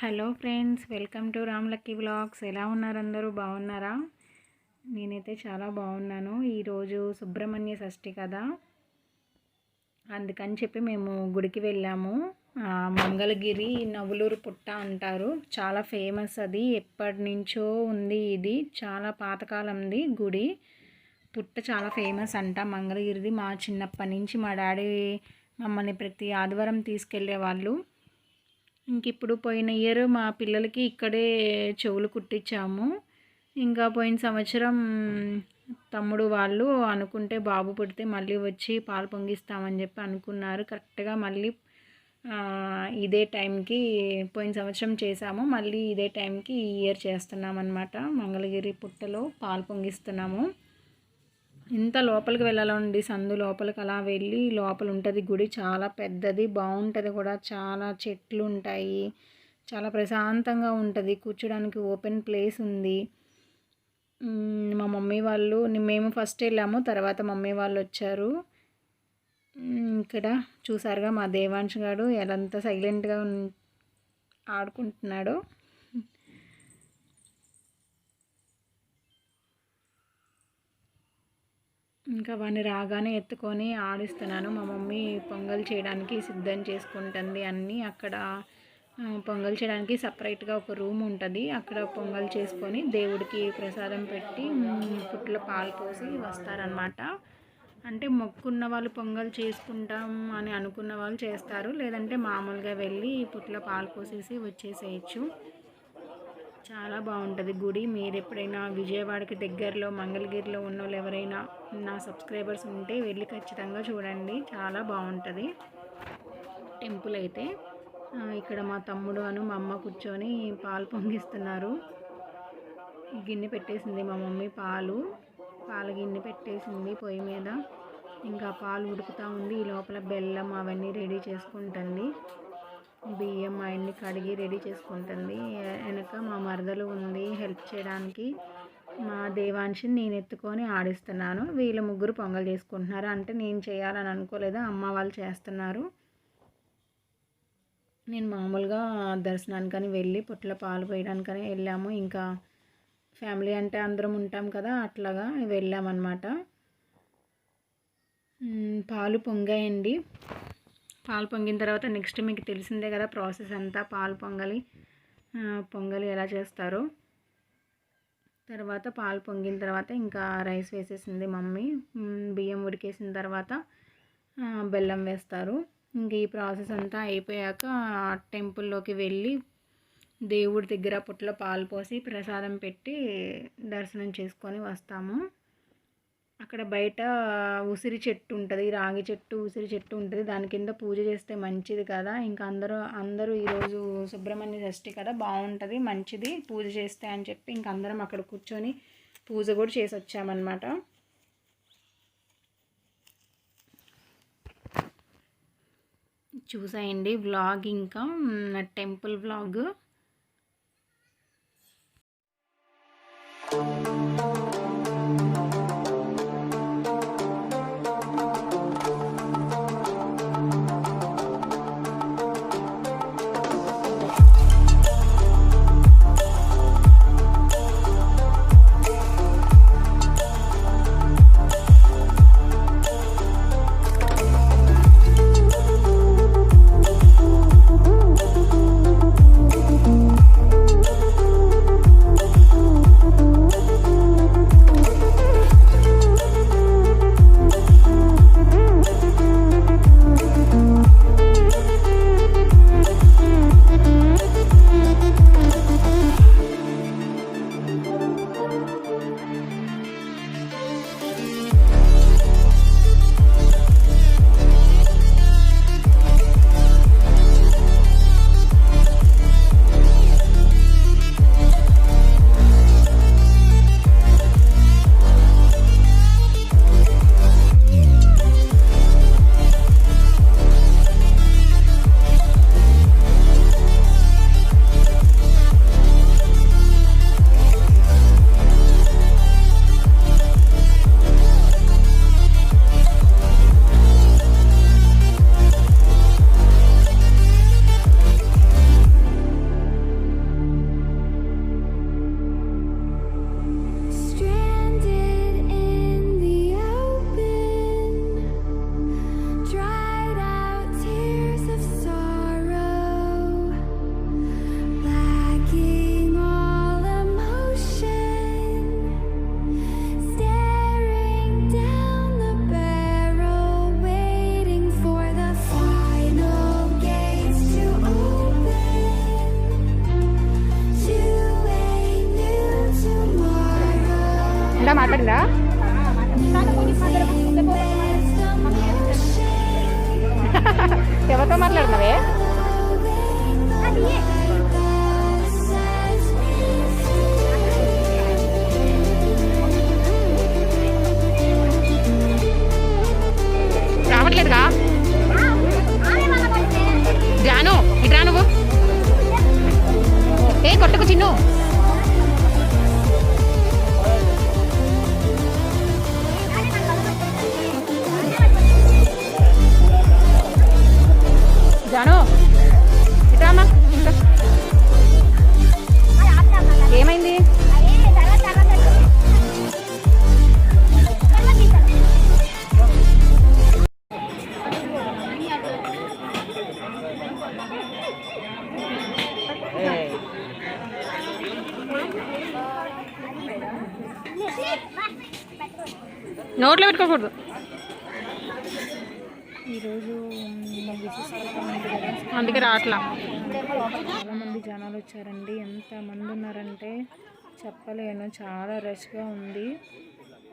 Hello friends, welcome to Ram lucky vlogs. ఎలా ఉన్నారు? అందరూ బాగున్నారా? నేనైతే చాలా బాగున్నాను. ఈరోజు సుబ్రహ్మణ్య షష్ఠి కదా, అందుకని చెప్పి మేము గుడికి వెళ్ళాము. మంగళగిరి నవలూరు పుట్ట అంటారు, చాలా ఫేమస్. అది ఎప్పటి నుంచో ఉంది, ఇది చాలా పాతకాలంది గుడి. పుట్ట చాలా ఫేమస్ అంట మంగళగిరిది. మా చిన్నప్పటి నుంచి మా డాడీ మమ్మల్ని ప్రతి ఆదివారం తీసుకెళ్ళేవాళ్ళు. ఇంక ఇప్పుడు పోయిన ఇయర్ మా పిల్లలకి ఇక్కడే చెవులు కుట్టించాము. ఇంకా పోయిన సంవత్సరం తమ్ముడు వాళ్ళు అనుకుంటే బాబు పుడితే మళ్ళీ వచ్చి పాలు పొంగిస్తామని చెప్పి అనుకున్నారు. కరెక్ట్గా మళ్ళీ ఇదే టైంకి పోయిన సంవత్సరం చేసాము, మళ్ళీ ఇదే టైంకి ఈ ఇయర్ చేస్తున్నాం అన్నమాట. మంగళగిరి పుట్టలో పాలు పొంగిస్తున్నాము. ఇంత లోపలికి వెళ్ళాలండి, సందు లోపలికి అలా వెళ్ళి లోపల ఉంటుంది గుడి. చాలా పెద్దది, బాగుంటుంది కూడా. చాలా చెట్లు ఉంటాయి, చాలా ప్రశాంతంగా ఉంటుంది. కూర్చోడానికి ఓపెన్ ప్లేస్ ఉంది. మా మమ్మీ వాళ్ళు, మేము ఫస్ట్ వెళ్ళాము, తర్వాత మమ్మీ వాళ్ళు వచ్చారు. ఇక్కడ చూసారుగా మా దేవాంశ్ గారు ఎంత సైలెంట్గా ఆడుకుంటున్నాడో. ఇంకా వాడిని రాగానే ఎత్తుకొని ఆడిస్తున్నాను. మా మమ్మీ పొంగల్ చేయడానికి సిద్ధం చేసుకుంటుంది అన్నీ. అక్కడ పొంగల్ చేయడానికి సపరేట్గా ఒక రూమ్ ఉంటుంది, అక్కడ పొంగల్ చేసుకొని దేవుడికి ప్రసాదం పెట్టి పుట్లో పాలు పోసి వస్తారనమాట. అంటే మొక్కున్న వాళ్ళు పొంగల్ చేసుకుంటాం అని అనుకున్న వాళ్ళు చేస్తారు, లేదంటే మామూలుగా వెళ్ళి పుట్లో పాలు పోసేసి వచ్చేసేయచ్చు. చాలా బాగుంటుంది గుడి. మీరు ఎప్పుడైనా విజయవాడకి దగ్గరలో మంగళగిరిలో ఉన్న వాళ్ళు ఎవరైనా నా సబ్స్క్రైబర్స్ ఉంటే వెళ్ళి ఖచ్చితంగా చూడండి, చాలా బాగుంటుంది టెంపుల్ అయితే. ఇక్కడ మా తమ్ముడు మా అమ్మ కూర్చొని పాలు పొంగిస్తున్నారు. గిన్నె పెట్టేసింది మా మమ్మీ, పాల గిన్నె పెట్టేసింది పొయ్యి మీద. ఇంకా పాలు ఉడుకుతూ ఉంది, ఈ లోపల బెల్లం అవన్నీ రెడీ చేసుకుంటుంది. బియ్యం అవన్నీ కడిగి రెడీ చేసుకుంటుంది. వెనక మా మరదలు ఉంది హెల్ప్ చేయడానికి. మా దేవాంశిని నేను ఎత్తుకొని ఆడిస్తున్నాను. వీళ్ళు ముగ్గురు పొంగల్ చేసుకుంటున్నారు. అంటే నేను చేయాలని అనుకోలేదు, అమ్మ వాళ్ళు చేస్తున్నారు. నేను మామూలుగా దర్శనానికని వెళ్ళి పుట్ల పాలు పోయడానికని వెళ్ళాము. ఇంకా ఫ్యామిలీ అంటే అందరం ఉంటాం కదా, అట్లాగా వెళ్ళామన్నమాట. పాలు పొంగాయండి. పాలు పొంగిన తర్వాత నెక్స్ట్ మీకు తెలిసిందే కదా ప్రాసెస్ అంతా. పాలు పొంగలి ఎలా చేస్తారో. తర్వాత పాలు పొంగిన తర్వాత ఇంకా రైస్ వేసేసింది మమ్మీ. బియ్యం ఉడికేసిన తర్వాత బెల్లం వేస్తారు. ఇంక ఈ ప్రాసెస్ అంతా అయిపోయాక టెంపుల్లోకి వెళ్ళి దేవుడి దగ్గర పుట్లో పాలు పోసి ప్రసాదం పెట్టి దర్శనం చేసుకొని వస్తాము. అక్కడ బయట ఉసిరి చెట్టు ఉంటుంది, రాగి చెట్టు, ఉసిరి చెట్టు ఉంటుంది. దాని కింద పూజ చేస్తే మంచిది కదా. ఇంకా అందరూ ఈరోజు సుబ్రహ్మణ్య షష్ఠి కదా, బాగుంటుంది, మంచిది పూజ చేస్తే అని చెప్పి ఇంక అందరం అక్కడ కూర్చొని పూజ కూడా చేసి వచ్చామన్నమాట. చూసాయండి వ్లాగ్, ఇంకా టెంపుల్ వ్లాగ్. తిను. జాను ఇటామా ఏమైంది? నోట్లో పెట్టుకోకూడదు. ఈరోజు అందుకే రావట్లా. చాలామంది జనాలు వచ్చారండి. ఎంతమంది ఉన్నారంటే చెప్పలేను, చాలా రష్గా ఉంది.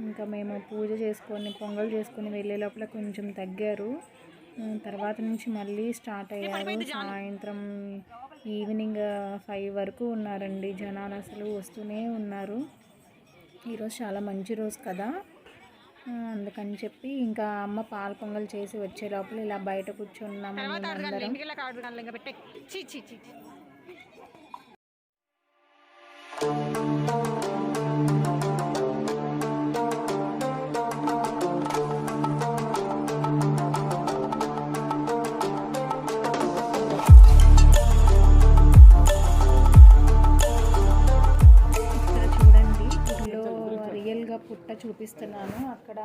ఇంకా మేము పూజ చేసుకొని పొంగల్ చేసుకొని వెళ్ళే లోపల కొంచెం తగ్గారు. తర్వాత నుంచి మళ్ళీ స్టార్ట్ అయ్యారు. సాయంత్రం ఈవినింగ్ 5 వరకు ఉన్నారండి జనాలు, అసలు వస్తూనే ఉన్నారు. ఈరోజు చాలా మంచి రోజు కదా, అందుకని చెప్పి ఇంకా అమ్మ పాల పొంగల్ చేసి వచ్చే లోపల ఇలా బయట కూర్చున్నాము అందరం. పుట్ట చూపిస్తున్నాను, అక్కడ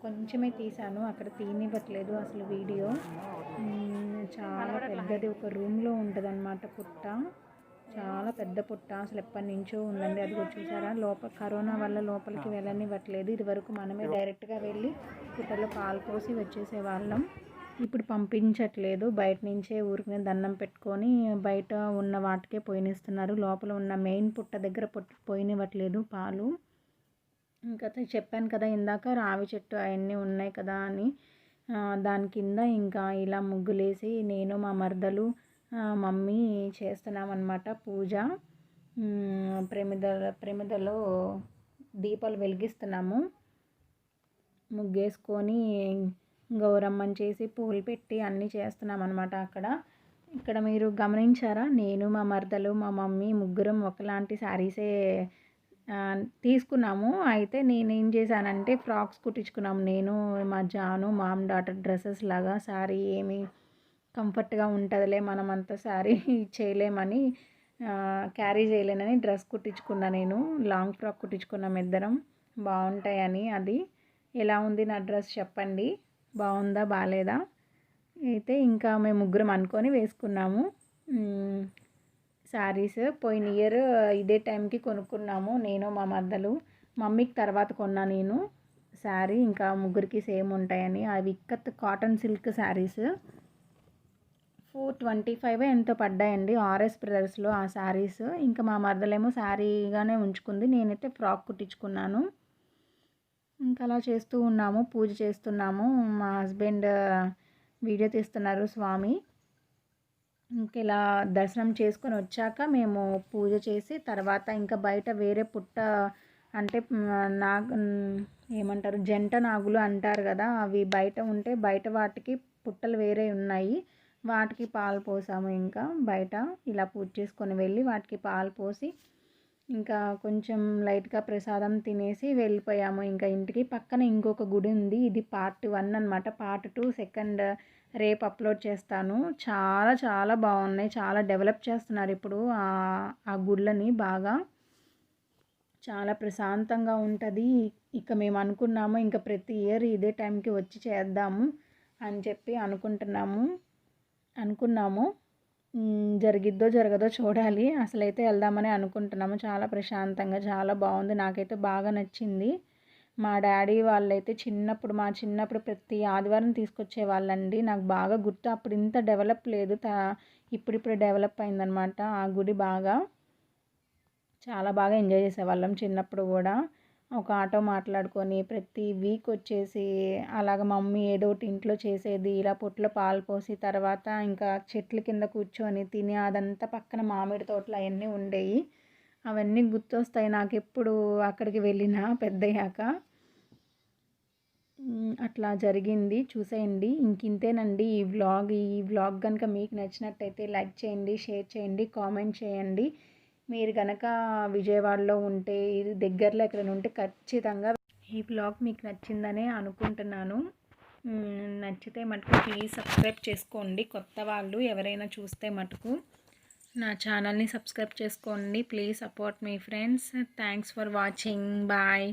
కొంచెమే తీసాను, అక్కడ తీనివ్వట్లేదు అసలు వీడియో. చాలా పెద్దది, ఒక రూమ్లో ఉంటుంది అన్నమాట పుట్ట. చాలా పెద్ద పుట్ట, అసలు ఎప్పటి నుంచో ఉందండి. అది కూడా చూసారా, లోపల కరోనా వల్ల లోపలికి వెళ్ళనివ్వట్లేదు. ఇది వరకు మనమే డైరెక్ట్గా వెళ్ళి పుట్టలో పాలు పోసి వచ్చేసేవాళ్ళం. ఇప్పుడు పంపించట్లేదు, బయట నుంచే ఊరికి దండం పెట్టుకొని బయట ఉన్న వాటికే పోయినిస్తున్నారు. లోపల ఉన్న మెయిన్ పుట్ట దగ్గర పోయినివ్వట్లేదు పాలు. ఇంకా చెప్పాను కదా ఇందాక, రావి చెట్టు అవన్నీ ఉన్నాయి కదా అని, దాని కింద ఇంకా ఇలా ముగ్గులేసి నేను మా మరదలు మమ్మీ చేస్తున్నామన్నమాట పూజ. ప్రమిదలో దీపాలు వెలిగిస్తున్నాము. ముగ్గేసుకొని గౌరమ్మని చేసి పూలు పెట్టి అన్నీ చేస్తున్నాం అన్నమాట. ఇక్కడ మీరు గమనించారా, నేను మా మరదలు మా మమ్మీ ముగ్గురం ఒకలాంటి శారీసే తీసుకున్నాము. అయితే నేనేం చేశానంటే ఫ్రాక్స్ కుట్టించుకున్నాము. నేను మా జాను మామ్ డాటర్ డ్రెస్సెస్ లాగా. శారీ ఏమి కంఫర్ట్గా ఉంటుందిలే, మనం అంత శారీ చేయలేమని, క్యారీ చేయలేనని డ్రెస్ కుట్టించుకున్నా. నేను లాంగ్ ఫ్రాక్ కుట్టించుకున్నాం ఇద్దరం, బాగుంటాయని. అది ఎలా ఉంది నా డ్రెస్ చెప్పండి, బాగుందా బాగాలేదా? అయితే ఇంకా మేము ముగ్గురం అనుకొని వేసుకున్నాము శారీస్. పోయిన ఇయర్ ఇదే టైంకి కొనుక్కున్నాము నేను మా మరదలు. మమ్మీకి తర్వాత కొన్నా నేను శారీ, ఇంకా ముగ్గురికి సేమ్ ఉంటాయని. అవి ఇక్కత్ కాటన్ సిల్క్ శారీస్ 425 ఎంతో పడ్డాయండి ఆర్ఎస్ బ్రదర్స్లో ఆ శారీస్. ఇంకా మా మరదలేమో శారీగానే ఉంచుకుంది, నేనైతే ఫ్రాక్ కుట్టించుకున్నాను. ఇంకా అలా చేస్తూ ఉన్నాము, పూజ చేస్తున్నాము. మా హస్బెండ్ వీడియో తీస్తున్నారు స్వామి. ఇంక ఇలా దర్శనం చేసుకొని వచ్చాక మేము పూజ చేసి తర్వాత ఇంకా బయట వేరే పుట్ట అంటే ఏమంటారు జంట నాగులు అంటారు కదా, అవి బయట ఉంటే బయట వాటికి పుట్టలు వేరే ఉన్నాయి, వాటికి పాలు పోసాము. ఇంకా బయట ఇలా పూజ చేసుకొని వెళ్ళి వాటికి పాలు పోసి ఇంకా కొంచెం లైట్గా ప్రసాదం తినేసి వెళ్ళిపోయాము ఇంకా ఇంటికి. పక్కన ఇంకొక గుడి ఉంది, ఇది పార్ట్ 1 అనమాట. పార్ట్ 2 సెకండ్ రేపు అప్లోడ్ చేస్తాను. చాలా చాలా బాగున్నాయి, చాలా డెవలప్ చేస్తున్నారు ఇప్పుడు ఆ గుళ్ళని బాగా. చాలా ప్రశాంతంగా ఉంటుంది. ఇక మేము అనుకున్నాము ఇంకా ప్రతి ఇయర్ ఇదే టైంకి వచ్చి చేద్దాము అని చెప్పి అనుకున్నాము. జరిగిద్దో జరగదో చూడాలి. అసలైతే వెళ్దామని అనుకుంటున్నాము. చాలా ప్రశాంతంగా చాలా బాగుంది, నాకైతే బాగా నచ్చింది. మా డాడీ వాళ్ళైతే మా చిన్నప్పుడు ప్రతి ఆదివారం తీసుకొచ్చే వాళ్ళండి. నాకు బాగా గుర్తు, అప్పుడు ఇంత డెవలప్ లేదు, ఇప్పుడిప్పుడు డెవలప్ అయిందనమాట ఆ గుడి. చాలా బాగా ఎంజాయ్ చేసేవాళ్ళం చిన్నప్పుడు కూడా. ఒక ఆటో మాట్లాడుకొని ప్రతి వీక్ వచ్చేసి అలాగ మమ్మీ ఏదో ఒకటి ఇంట్లో చేసేది, ఇలా పొట్లో పాలు పోసి తర్వాత ఇంకా చెట్ల కింద కూర్చొని తిని, అదంతా పక్కన మామిడి తోటలు అవన్నీ ఉండేవి. అవన్నీ గుర్తొస్తాయి నాకు ఎప్పుడు అక్కడికి వెళ్ళినా పెద్దయ్యాక. అట్లా జరిగింది, చూసేయండి. ఇంతేనండి ఈ వ్లాగ్ కనుక మీకు నచ్చినట్టయితే లైక్ చేయండి, షేర్ చేయండి, కామెంట్ చేయండి. మీరు గనక విజయవాడలో ఉంటే, ఇది దగ్గరలో ఎక్కడైనా ఉంటే ఖచ్చితంగా ఈ బ్లాగ్ మీకు నచ్చిందనే అనుకుంటున్నాను. నచ్చితే మటుకు ప్లీజ్ సబ్స్క్రైబ్ చేసుకోండి. కొత్త వాళ్ళు ఎవరైనా చూస్తే మటుకు నా ఛానల్ని సబ్స్క్రైబ్ చేసుకోండి. ప్లీజ్ సపోర్ట్ మీ friends. Thanks for watching. Bye.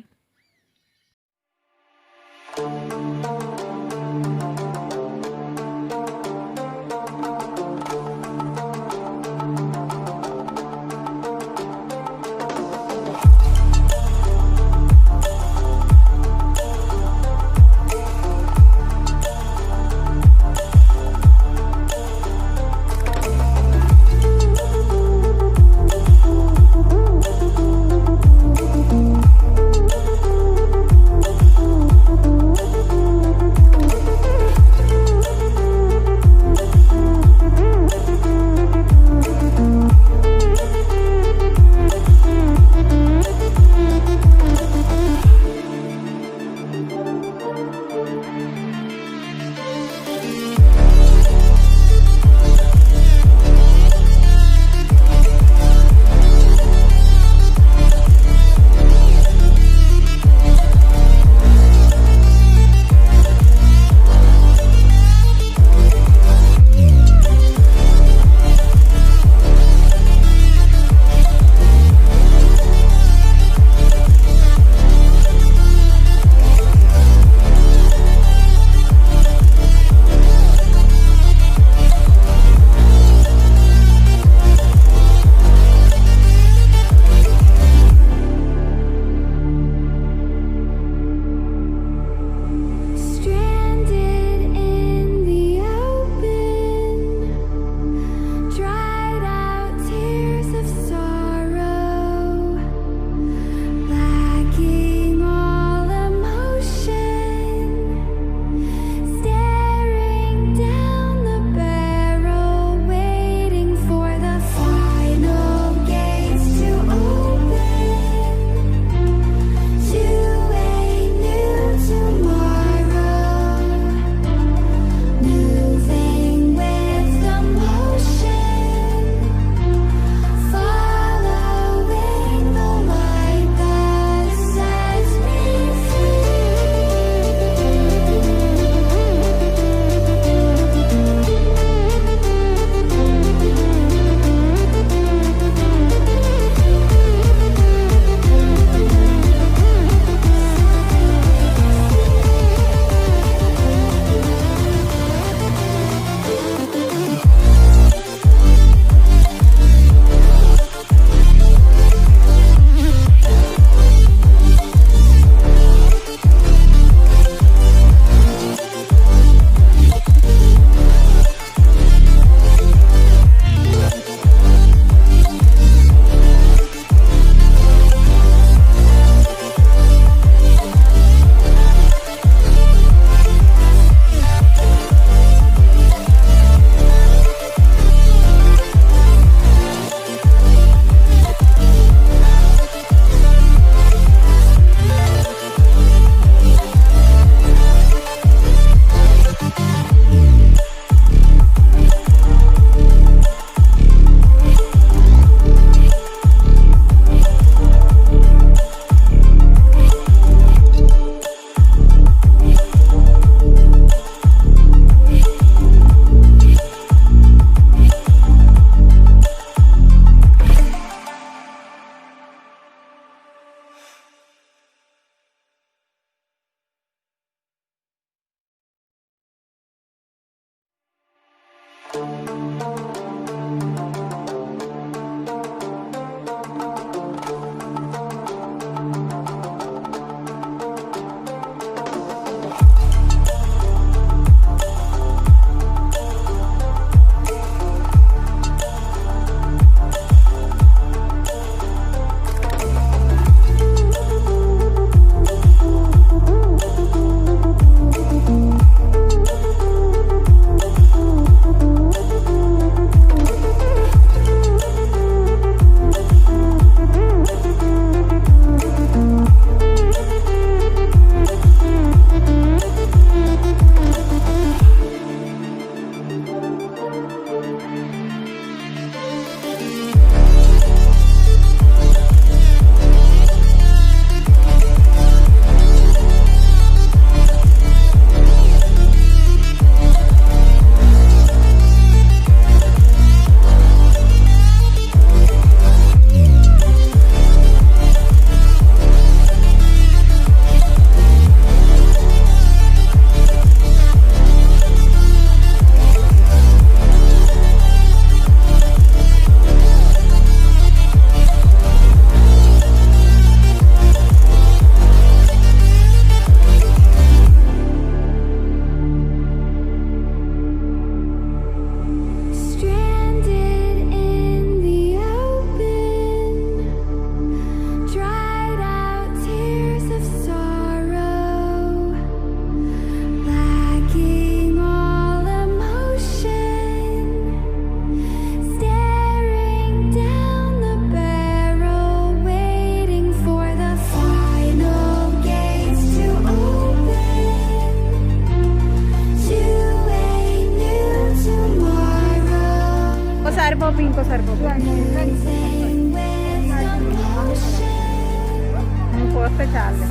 నువ్వు పోస్తే చాలు.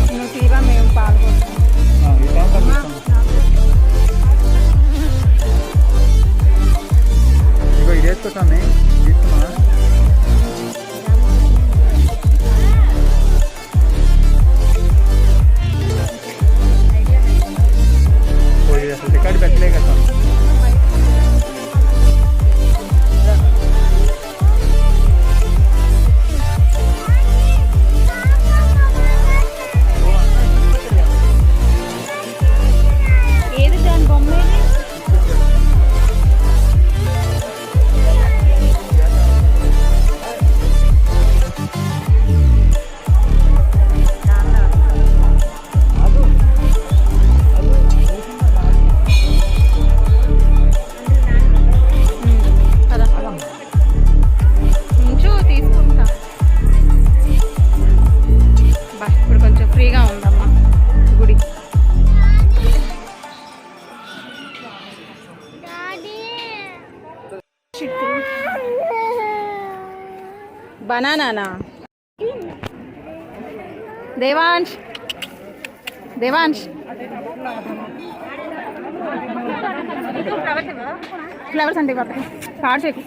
నువ్వు తీరా మేము పాల్గొంటాం. ఇగో ఇది వేసుకుంటాను తీసుకున్నా. అసలు రికార్డు పెట్టలే కదా. ఏది దాని బొమ్మ? తీసుకుంటా. ఇప్పుడు కొంచెం ఫ్రీగా ఉందమ్మా గుడి. బనానా దేవాంశ్ దేవాంశ్ ఫ్లవర్స్ అంటే కార్డ్స్ ఎక్కువ.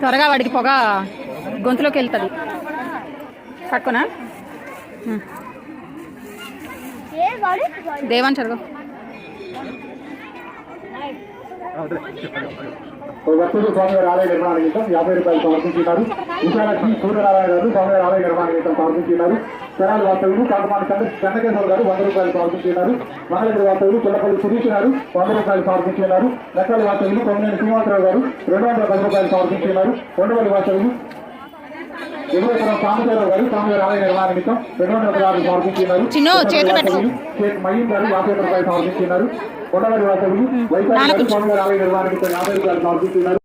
త్వరగా వాడికి పొగ గొంతులోకి వెళ్తుంది. పట్టుకోనా దేవాన్ చదువు. వస్తువులు స్వామివారి ఆలయ నిర్మాణ నిమిత్తం 50 రూపాయలు సమర్పించినారు. విశాలక్ష్మి సూర్యనారాయణ గారు స్వామివారి ఆలయ నిర్మాణ నిమిత్తం సమర్పించినారు. తెనాలి వాస్తవులు కాకమాని చంద్రకేశ్వర గారు 100 రూపాయలు సమర్పించినారు. మంగళగిరి వాస్తవులు పుల్లపల్లి సురేష్ గారు 100 రూపాయలు సమర్పించినారు. లెక్కల వాస్తవులు కొమ్మనేని శ్రీనివాసరావు గారు 210 రూపాయలు సమర్పించినారు. కొండవల్లి వాస్తవులు ఎగువతరం సాంబశివరావు గారు స్వామివారి ఆలయ నిర్మాణ నిమిత్తం 216 సమర్పించినారు. షేక్ మయీం గారు 50 రూపాయలు సమర్పించినారు. కొండవల్లి వాస్తవులు వైశాఖ గారు స్వామివారి ఆలయ నిర్మాణ నిమిత్తం 50 రూపాయలు సమర్పించినారు.